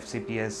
FCPS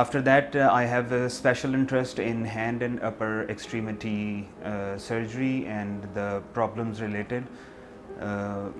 After that, I have a special interest in hand and upper extremity surgery and the problems related.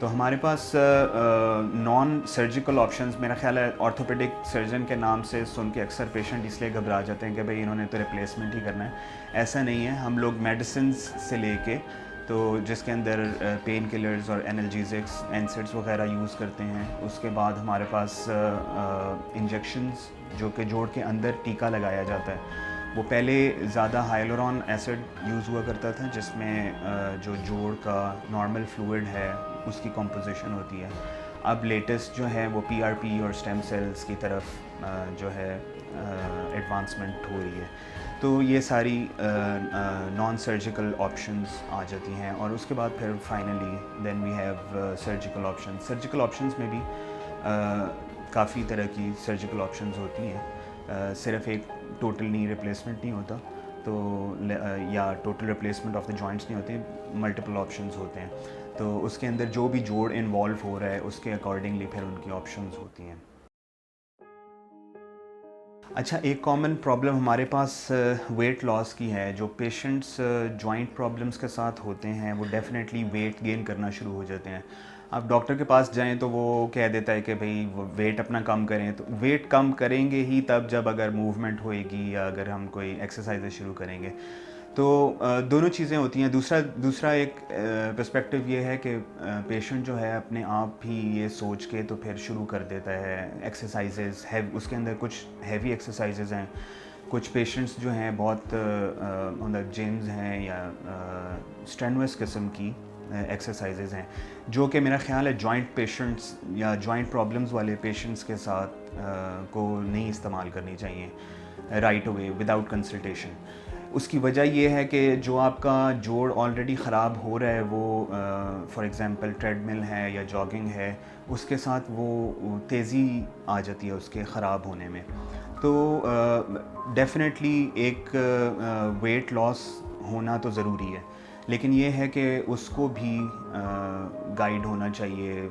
تو ہمارے پاس naan surgical options میرا خیال ہے orthopaedic surgeon کے نام سے سن کے اکثر پیشنٹ اس لیے گھبرا جاتے ہیں کہ بھئی انہوں نے تو ریپلیسمنٹ ہی کرنا ہے. ایسا نہیں ہے. ہم لوگ میڈیسنز سے لے کے تو جس کے اندر پین کلرز اور انالجیزکس اینسڈس وغیرہ یوز کرتے ہیں. اس کے بعد ہمارے پاس انجیکشنز جو کہ جوڑ کے اندر ٹیکا لگایا جاتا ہے. وہ پہلے زیادہ ہائلورون ایسڈ یوز ہوا کرتا تھا جس میں جو جوڑ کا نارمل فلوئڈ ہے اس کی کمپوزیشن ہوتی ہے. اب لیٹسٹ جو ہے وہ پی آر پی اور اسٹیم سیلز کی طرف جو ہے ایڈوانسمنٹ ہو رہی ہے. تو یہ ساری نان سرجیکل آپشنز آ جاتی ہیں. اور اس کے بعد پھر finally then we have surgical options. Surgical options میں بھی کافی طرح کی سرجیکل آپشنز ہوتی ہیں. صرف ایک ٹوٹل نی ریپلیسمنٹ نہیں ہوتا تو یا total replacement of the joints نہیں ہوتے, ملٹیپل آپشنز ہوتے ہیں. تو اس کے اندر جو بھی جوڑ انوالو ہو رہا ہے اس کے اکارڈنگلی پھر ان کی آپشنز ہوتی ہیں. اچھا, ایک کامن پرابلم ہمارے پاس ویٹ لاس کی ہے. جو پیشنٹس جوائنٹ پرابلمس کے ساتھ ہوتے ہیں وہ ڈیفینیٹلی ویٹ گین کرنا شروع ہو جاتے ہیں. آپ ڈاکٹر کے پاس جائیں تو وہ کہہ دیتا ہے کہ بھئی ویٹ اپنا کم کریں. تو ویٹ کم کریں گے ہی تب جب اگر موومنٹ ہوئے گی یا اگر ہم کوئی ایکسرسائزز شروع کریں گے. تو دونوں چیزیں ہوتی ہیں. دوسرا ایک پرسپیکٹو یہ ہے کہ پیشنٹ جو ہے اپنے آپ ہی یہ سوچ کے تو پھر شروع کر دیتا ہے ایکسرسائزز. اس کے اندر کچھ ہیوی ایکسرسائزز ہیں. کچھ پیشنٹس جو ہیں بہت جیمز ہیں یا اسٹرینوس قسم کی ایکسرسائزز ہیں جو کہ میرا خیال ہے جوائنٹ پیشنٹس یا جوائنٹ پرابلمز والے پیشنٹس کے ساتھ کو نہیں استعمال کرنی چاہیے رائٹ اوے وداؤٹ کنسلٹیشن. اس کی وجہ یہ ہے کہ جو آپ کا جوڑ آلریڈی خراب ہو رہا ہے وہ فار ایگزامپل ٹریڈ مل ہے یا جاگنگ ہے, اس کے ساتھ وہ تیزی آ جاتی ہے اس کے خراب ہونے میں. تو ڈیفینیٹلی ایک ویٹ لاس ہونا تو ضروری ہے, لیکن یہ ہے کہ اس کو بھی گائیڈ ہونا چاہیے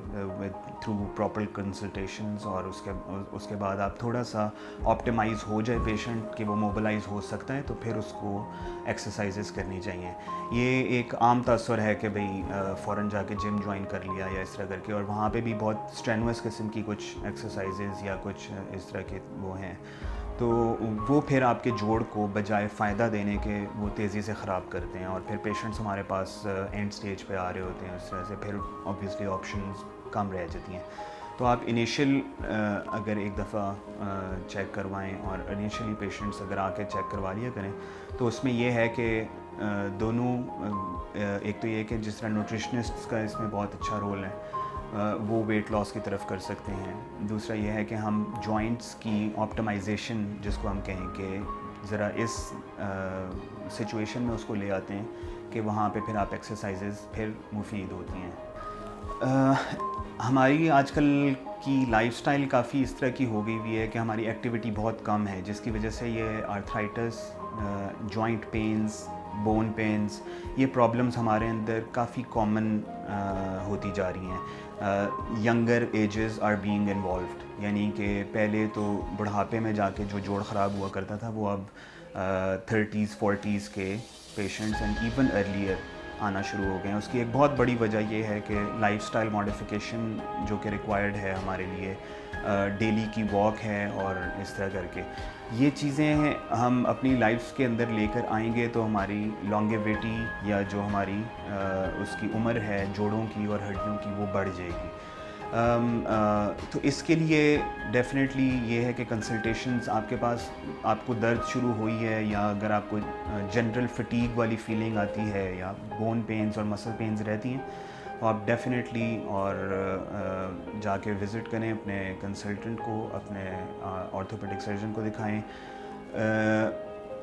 تھرو پراپر کنسلٹیشنز. اور اس کے بعد آپ تھوڑا سا آپٹیمائز ہو جائے پیشنٹ کہ وہ موبلائز ہو سکتا ہے تو پھر اس کو ایکسرسائزز کرنی چاہیے. یہ ایک عام تاثر ہے کہ بھئی فوراً جا کے جم جوائن کر لیا یا اس طرح کر کے, اور وہاں پہ بھی بہت اسٹرینوس قسم کی کچھ ایکسرسائزز یا کچھ اس طرح کے وہ ہیں, تو وہ پھر آپ کے جوڑ کو بجائے فائدہ دینے کے وہ تیزی سے خراب کرتے ہیں. اور پھر پیشنٹس ہمارے پاس اینڈ سٹیج پہ آ رہے ہوتے ہیں. اس طرح سے پھر آبویسلی آپشنز کم رہ جاتی ہیں. تو آپ انیشیل اگر ایک دفعہ چیک کروائیں اور انیشیلی پیشنٹس اگر آ کے چیک کروا لیا کریں تو اس میں یہ ہے کہ دونوں, ایک تو یہ کہ جس طرح نیوٹریشنسٹس کا اس میں بہت اچھا رول ہے وہ ویٹ لاس کی طرف کر سکتے ہیں. دوسرا یہ ہے کہ ہم جوائنٹس کی آپٹیمائزیشن جس کو ہم کہیں کہ ذرا اس سچویشن میں اس کو لے آتے ہیں کہ وہاں پہ پھر آپ ایکسرسائزز پھر مفید ہوتی ہیں. ہماری آج کل کی لائف سٹائل کافی اس طرح کی ہو گئی ہوئی ہے کہ ہماری ایکٹیویٹی بہت کم ہے, جس کی وجہ سے یہ آرتھرائٹس, جوائنٹ پینز, بون پینز, یہ پرابلمز ہمارے اندر کافی کامن ہوتی جا رہی ہیں. Younger ages are being involved, یعنی کہ پہلے تو بڑھاپے میں جا کے جو جوڑ خراب ہوا کرتا تھا وہ اب 30s 40s کے پیشنٹس اینڈ ایون ارلیئر آنا شروع ہو گئے ہیں. اس کی ایک بہت بڑی وجہ یہ ہے کہ لائف سٹائل ماڈیفیکیشن جو کہ ریکوائرڈ ہے ہمارے لیے, ڈیلی کی واک ہے اور اس طرح کر کے یہ چیزیں ہم اپنی لائف کے اندر لے کر آئیں گے تو ہماری لانگیویٹی یا جو ہماری اس کی عمر ہے جوڑوں کی اور ہڈیوں کی وہ بڑھ جائے گی. تو اس کے لیے ڈیفینیٹلی یہ ہے کہ کنسلٹیشنز آپ کے پاس, آپ کو درد شروع ہوئی ہے یا اگر آپ کو جنرل فٹیگ والی فیلنگ آتی ہے یا بون پینز اور مسل پینز رہتی ہیں تو آپ ڈیفینیٹلی اور جا کے وزٹ کریں اپنے کنسلٹنٹ کو, اپنے آرتھوپیڈک سرجن کو دکھائیں.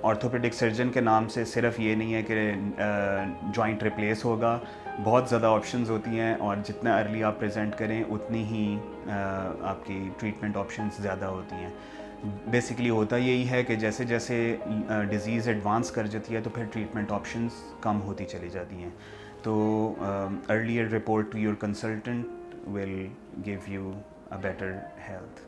آرتھوپیڈک سرجن کے نام سے صرف یہ نہیں ہے کہ جوائنٹ ریپلیس ہوگا, بہت زیادہ آپشنز ہوتی ہیں اور جتنا ارلی آپ پریزنٹ کریں اتنی ہی آپ کی ٹریٹمنٹ آپشنز زیادہ ہوتی ہیں. بیسیکلی ہوتا یہی ہے کہ جیسے جیسے ڈیزیز ایڈوانس کر جاتی ہے تو پھر ٹریٹمنٹ آپشنز کم ہوتی چلی جاتی ہیں. تو earlier report to your consultant will give you a better health.